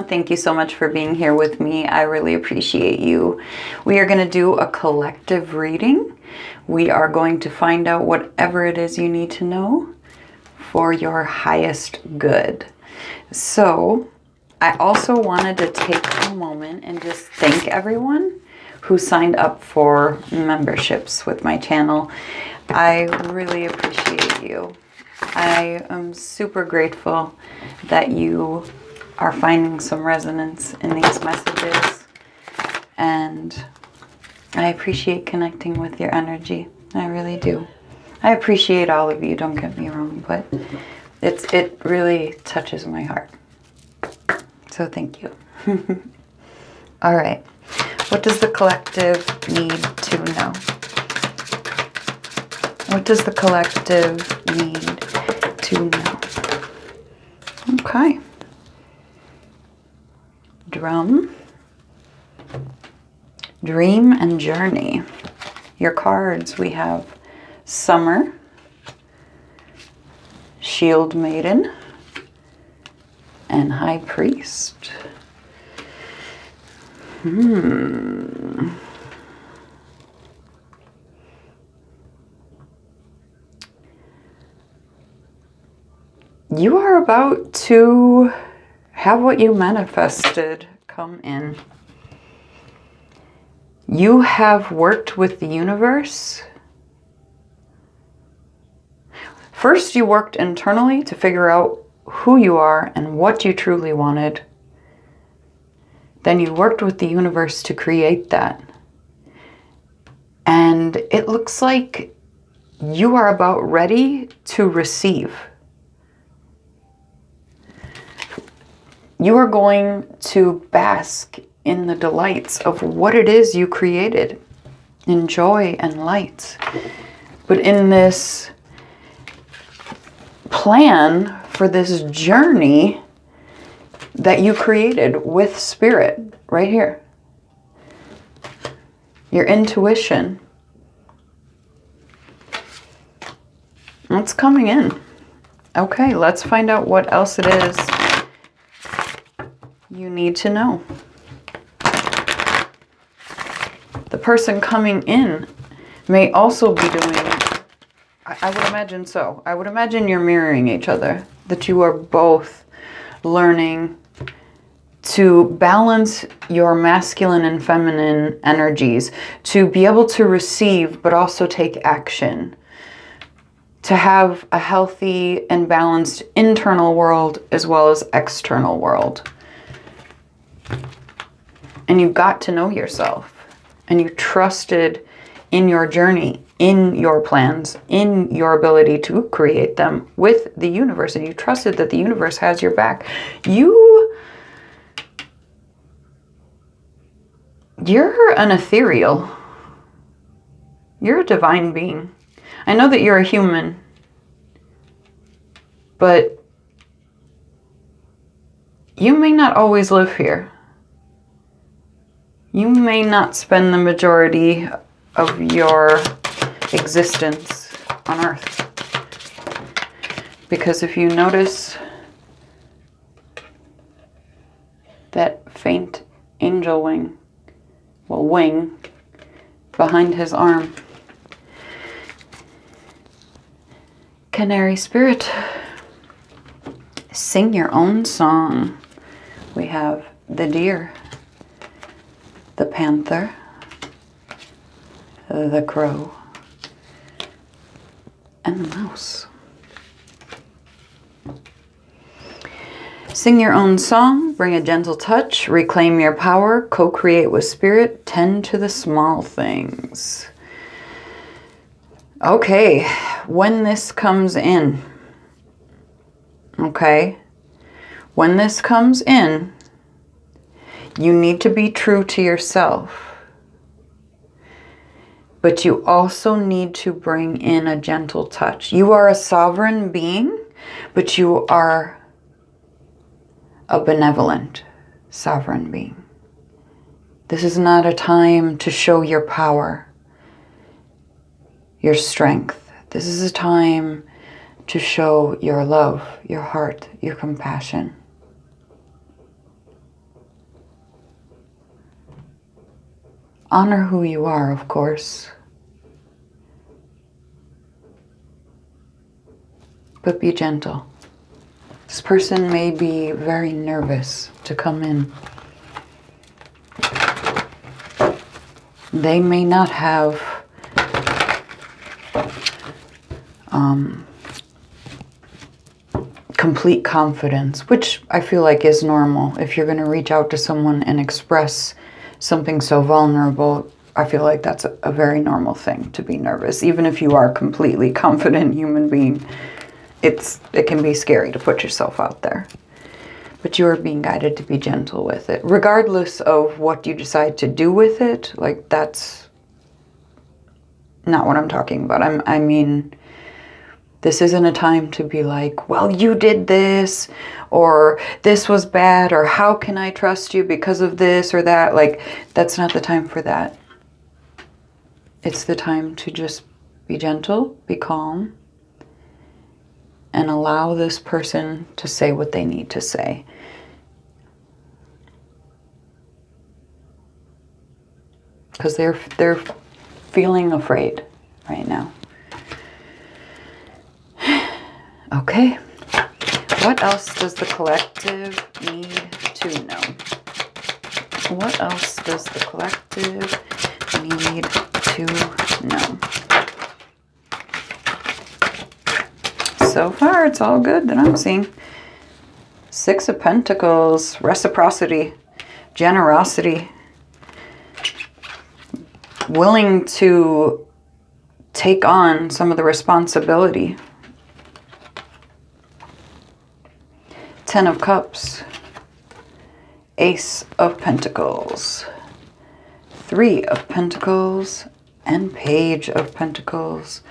thank you so much for being here with me. I really appreciate you. We are going to do a collective reading. We are going to find out whatever it is you need to know for your highest good. So I also wanted to take a moment and just thank everyone who signed up for memberships with my channel. I really appreciate you. I am super grateful that you are finding some resonance in these messages, and I appreciate connecting with your energy. I really do. I appreciate all of you, don't get me wrong, but it really touches my heart. So thank you. All right. What does the collective need to know? What does the collective need to know? Okay. Drum, dream, and journey. Your cards, we have Summer, Shield Maiden, and High Priest. You are about to have what you manifested come in. You have worked with the universe. First, you worked internally to figure out who you are and what you truly wanted. Then you worked with the universe to create that. And it looks like you are about ready to receive. You are going to bask in the delights of what it is you created, in joy and light. But in this plan for this journey that you created with spirit, right here, your intuition, it's coming in. Okay, let's find out what else it is you need to know. The person coming in may also be doing, I would imagine so. I would imagine you're mirroring each other, that you are both learning to balance your masculine and feminine energies, to be able to receive but also take action, to have a healthy and balanced internal world as well as external world. And you got to know yourself, and you trusted in your journey, in your plans, in your ability to create them with the universe, and you trusted that the universe has your back. You're an ethereal. You're a divine being. I know that you're a human, but you may not always live here. You may not spend the majority of your existence on Earth. Because if you notice that faint angel wing behind his arm, Canary Spirit, sing your own song. We have the deer, the panther, the crow, and the mouse. Sing your own song, bring a gentle touch, reclaim your power, co-create with spirit, tend to the small things. Okay, when this comes in, when this comes in, you need to be true to yourself, but you also need to bring in a gentle touch. You are a sovereign being, but you are a benevolent sovereign being. This is not a time to show your power, your strength. This is a time to show your love, your heart, your compassion. Honor who you are, of course. But be gentle. This person may be very nervous to come in. They may not have complete confidence, which I feel like is normal. If you're going to reach out to someone and express something so vulnerable, I feel like that's a very normal thing to be nervous. Even if you are a completely confident human being, it can be scary to put yourself out there. But you are being guided to be gentle with it. Regardless of what you decide to do with it, like that's not what I'm talking about. I mean, this isn't a time to be like, well, you did this, or this was bad, or how can I trust you because of this or that? Like, that's not the time for that. It's the time to just be gentle, be calm, and allow this person to say what they need to say. Because they're feeling afraid right now. Okay. What else does the collective need to know? What else does the collective need to know? So far, it's all good that I'm seeing. 6 of Pentacles, reciprocity, generosity, willing to take on some of the responsibility. 10 of Cups, Ace of Pentacles, 3 of Pentacles, and Page of Pentacles.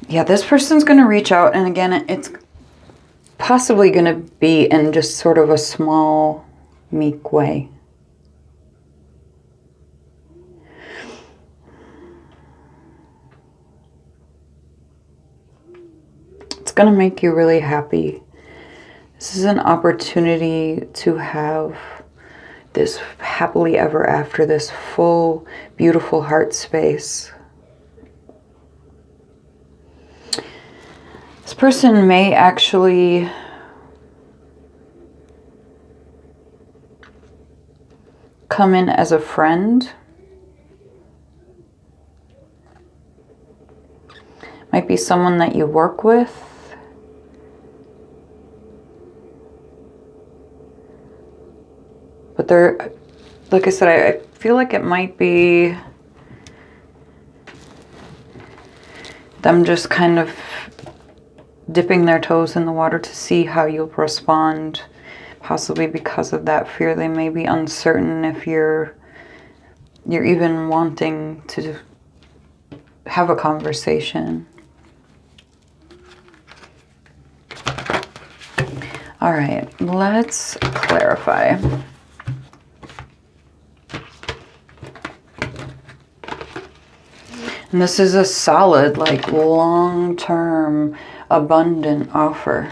Yeah, this person's going to reach out, and again, it's possibly going to be in just sort of a small, meek way. It's going to make you really happy. This is an opportunity to have this happily ever after, this full, beautiful heart space. This person may actually come in as a friend. Might be someone that you work with. But they're, like I said, I feel like it might be them just kind of dipping their toes in the water to see how you'll respond. Possibly because of that fear, they may be uncertain if you're even wanting to have a conversation. All right, let's clarify. And this is a solid, like, long-term, abundant offer.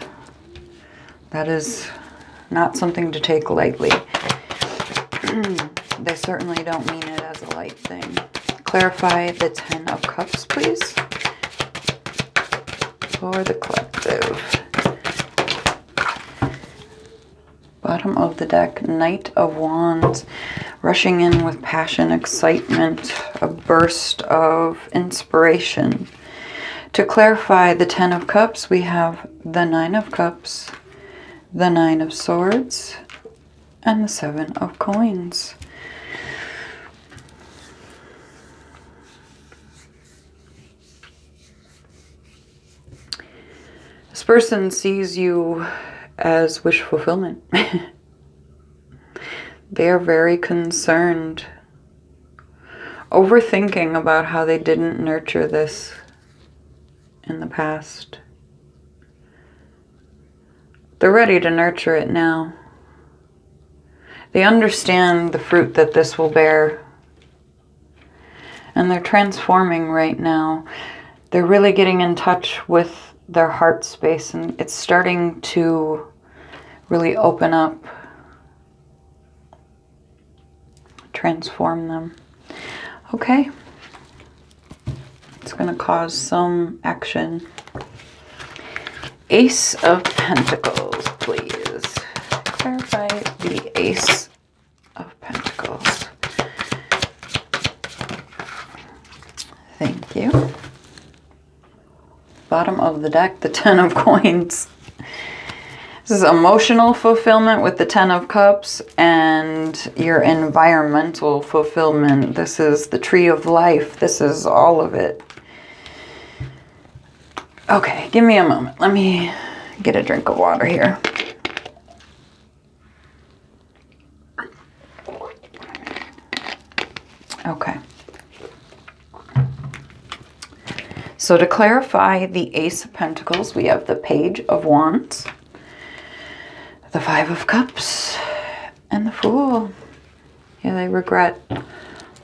That is not something to take lightly. They certainly don't mean it as a light thing. Clarify the 10 of Cups, please, for the collective. Bottom of the deck, Knight of Wands. Rushing in with passion, excitement, a burst of inspiration. To clarify the 10 of Cups, we have the 9 of Cups, the 9 of Swords, and the 7 of Coins. This person sees you as wish fulfillment. They are very concerned, overthinking about how they didn't nurture this in the past. They're ready to nurture it now. They understand the fruit that this will bear. And they're transforming right now. They're really getting in touch with their heart space, and it's starting to really open up. transform them. Okay. It's going to cause some action. Ace of Pentacles, please. Clarify the Ace of Pentacles. Thank you. Bottom of the deck, the Ten of Coins. This is emotional fulfillment with the Ten of Cups and your environmental fulfillment. This is the Tree of Life. This is all of it. Okay, give me a moment. Let me get a drink of water here. Okay. So to clarify the Ace of Pentacles, we have the Page of Wands, the Five of Cups, and the Fool. Yeah, they regret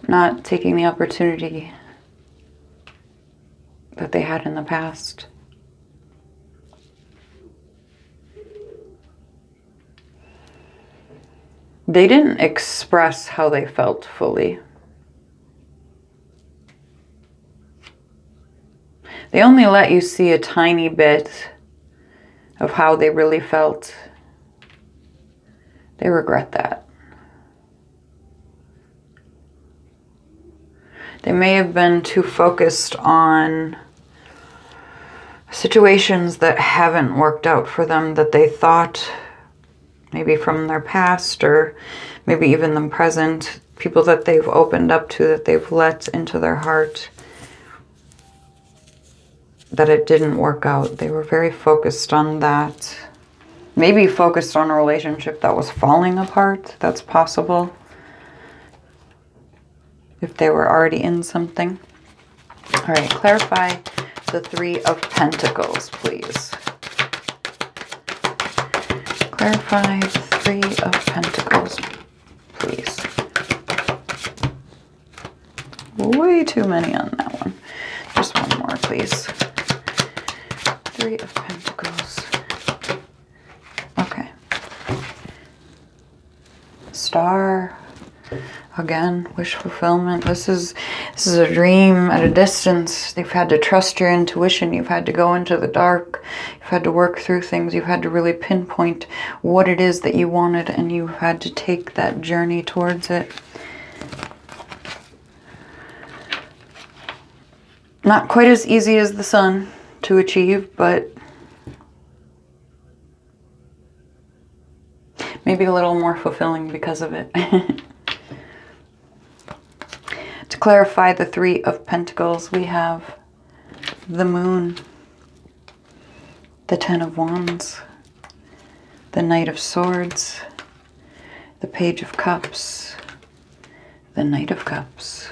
not taking the opportunity that they had in the past. They didn't express how they felt fully. They only let you see a tiny bit of how they really felt. They regret that. They may have been too focused on situations that haven't worked out for them, that they thought maybe from their past or maybe even the present, people that they've opened up to, that they've let into their heart, that it didn't work out. They were very focused on that. Maybe focused on a relationship that was falling apart. That's possible. If they were already in something. All right, clarify the Three of Pentacles, please. Clarify the Three of Pentacles, please. Way too many on that one. Just one more, please. Three of Pentacles. Okay. Star. Again, wish fulfillment. This is a dream at a distance. You've had to trust your intuition. You've had to go into the dark. You've had to work through things. You've had to really pinpoint what it is that you wanted, and you've had to take that journey towards it. Not quite as easy as the sun to achieve, but maybe a little more fulfilling because of it. To clarify the Three of Pentacles, we have the Moon, the Ten of Wands, the Knight of Swords, the Page of Cups, the Knight of Cups.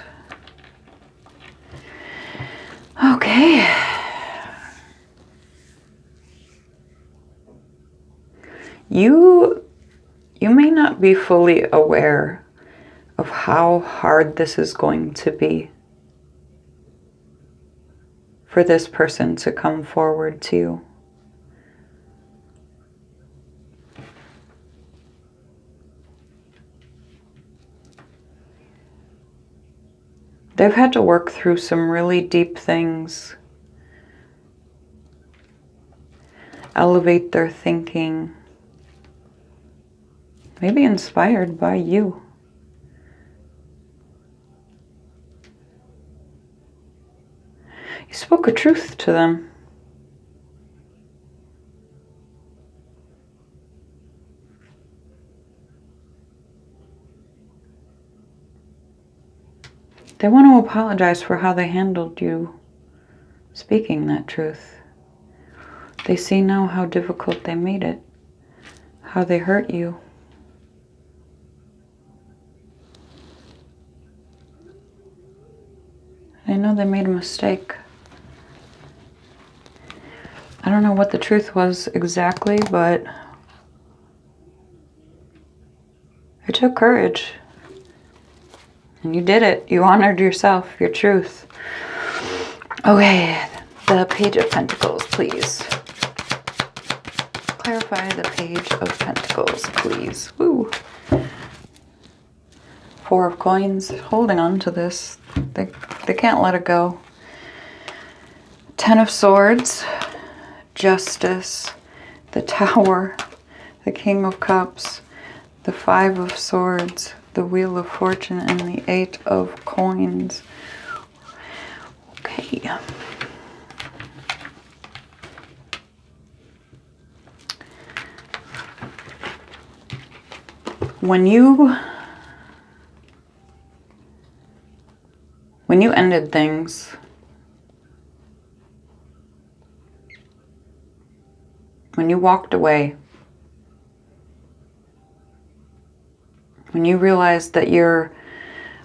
Okay. You may not be fully aware of how hard this is going to be for this person to come forward to you. They've had to work through some really deep things, elevate their thinking, maybe inspired by you. You spoke a truth to them. They want to apologize for how they handled you speaking that truth. They see now how difficult they made it, how they hurt you. They know they made a mistake. I don't know what the truth was exactly, but it took courage. And you did it. You honored yourself, your truth. Okay, the Page of Pentacles, please. Clarify the Page of Pentacles, please. Woo. Four of Coins, holding on to this. They can't let it go. Ten of Swords, Justice, the Tower, the King of Cups, the Five of Swords, the Wheel of Fortune, and the Eight of Coins. Okay. When you ended things, when you walked away, when you realized that your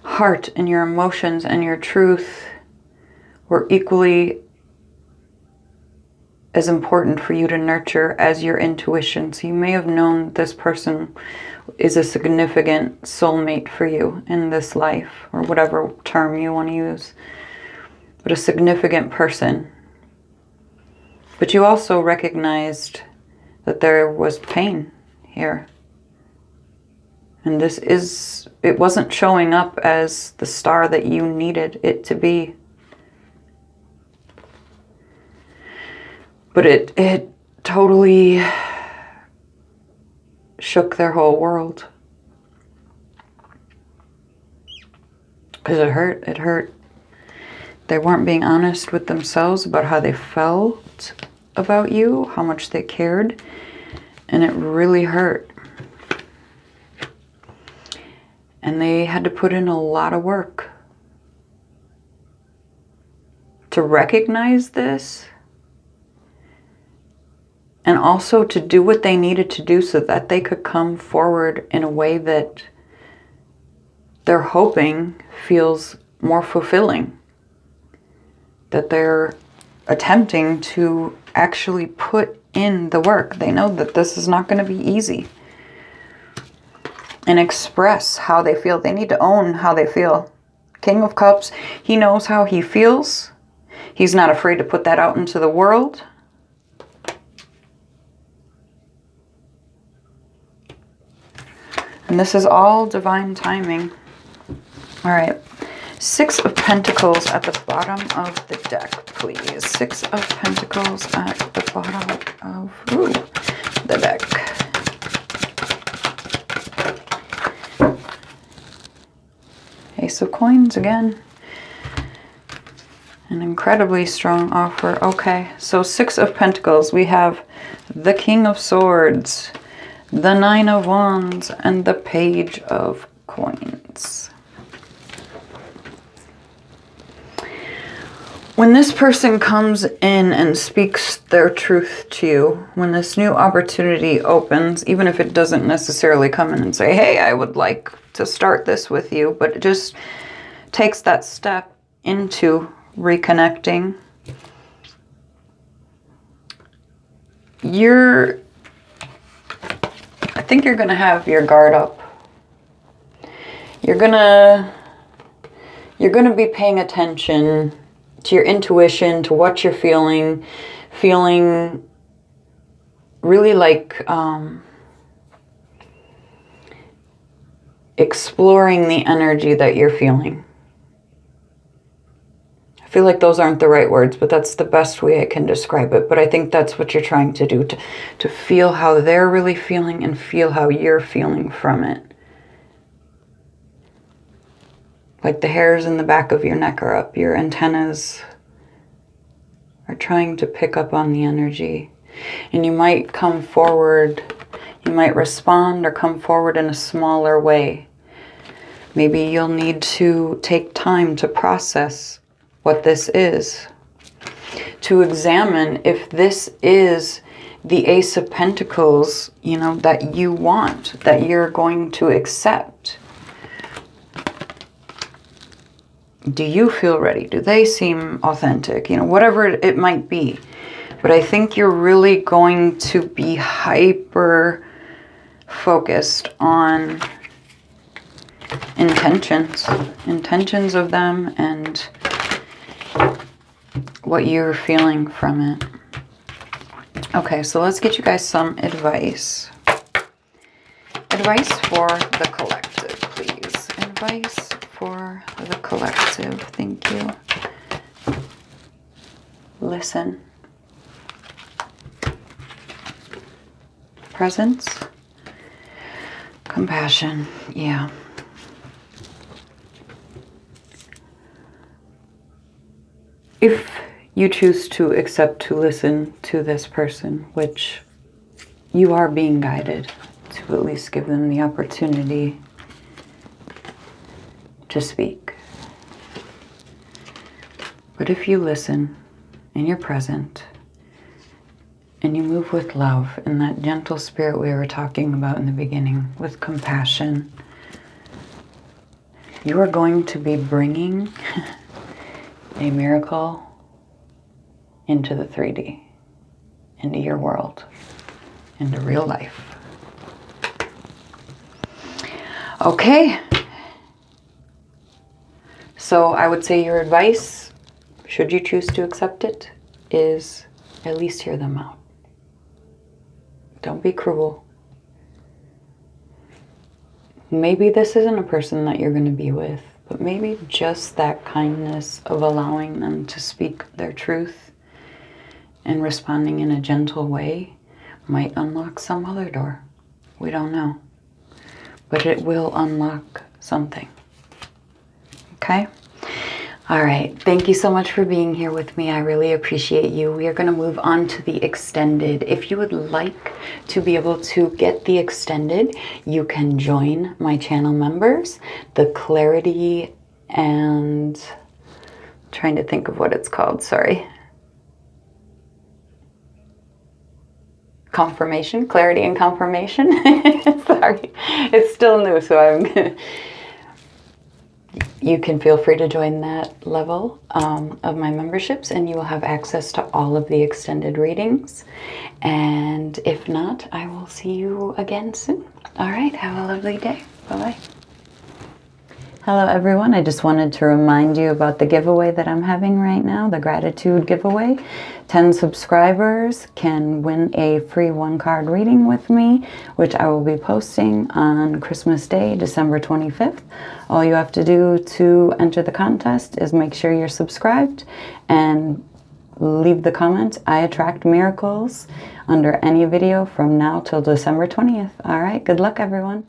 heart and your emotions and your truth were equally as important for you to nurture as your intuition. So you may have known this person is a significant soulmate for you in this life, or whatever term you want to use, but a significant person. But you also recognized that there was pain here. And it wasn't showing up as the star that you needed it to be. But it totally shook their whole world. Because it hurt. They weren't being honest with themselves about how they felt about you, how much they cared, and it really hurt. And they had to put in a lot of work to recognize this, and also to do what they needed to do so that they could come forward in a way that they're hoping feels more fulfilling. That they're attempting to actually put in the work. They know that this is not going to be easy. And express how they feel. They need to own how they feel. King of Cups, he knows how he feels. He's not afraid to put that out into the world. And this is all divine timing. All right. Six of Pentacles at the bottom of the deck, please. Six of Pentacles at the bottom of the deck. Ace of Coins again. An incredibly strong offer. Okay, so Six of Pentacles. We have the King of Swords, the Nine of Wands, and the Page of Coins. When this person comes in and speaks their truth to you, when this new opportunity opens, even if it doesn't necessarily come in and say, hey, I would like to start this with you, but it just takes that step into reconnecting, I think you're going to have your guard up. You're going to be paying attention to your intuition, to what you're feeling really like exploring the energy that you're feeling. I feel like those aren't the right words, but that's the best way I can describe it. But I think that's what you're trying to do, to feel how they're really feeling and feel how you're feeling from it. Like the hairs in the back of your neck are up. Your antennas are trying to pick up on the energy. And you might come forward, you might respond or come forward in a smaller way. Maybe you'll need to take time to process what this is. To examine if this is the Ace of Pentacles, that you want, that you're going to accept. Do you feel ready? Do they seem authentic? Whatever it might be. But I think you're really going to be hyper focused on intentions of them and what you're feeling from it. Okay, so let's get you guys some advice. Advice for the collective, please. advice for the collective? Thank you. Listen. Presence. Compassion. Yeah. If you choose to accept to listen to this person, which you are being guided to at least give them the opportunity to speak. But if you listen and you're present and you move with love and that gentle spirit we were talking about in the beginning, with compassion, you are going to be bringing a miracle into the 3D, into your world, into real life. Okay. So I would say your advice, should you choose to accept it, is at least hear them out. Don't be cruel. Maybe this isn't a person that you're going to be with, but maybe just that kindness of allowing them to speak their truth and responding in a gentle way might unlock some other door. We don't know. But it will unlock something. Okay? All right. Thank you so much for being here with me. I really appreciate you. We are going to move on to the extended. If you would like to be able to get the extended, you can join my channel members. The Clarity and... trying to think of what it's called. Sorry. Confirmation. Clarity and Confirmation. Sorry. It's still new, so I'm going to... You can feel free to join that level of my memberships, and you will have access to all of the extended readings. And if not, I will see you again soon. All right, have a lovely day. Bye-bye. Hello, everyone. I just wanted to remind you about the giveaway that I'm having right now, the gratitude giveaway. 10 subscribers can win a free 1-card reading with me, which I will be posting on Christmas Day, December 25th. All you have to do to enter the contest is make sure you're subscribed and leave the comment, "I attract miracles," under any video from now till December 20th. All right, good luck, everyone.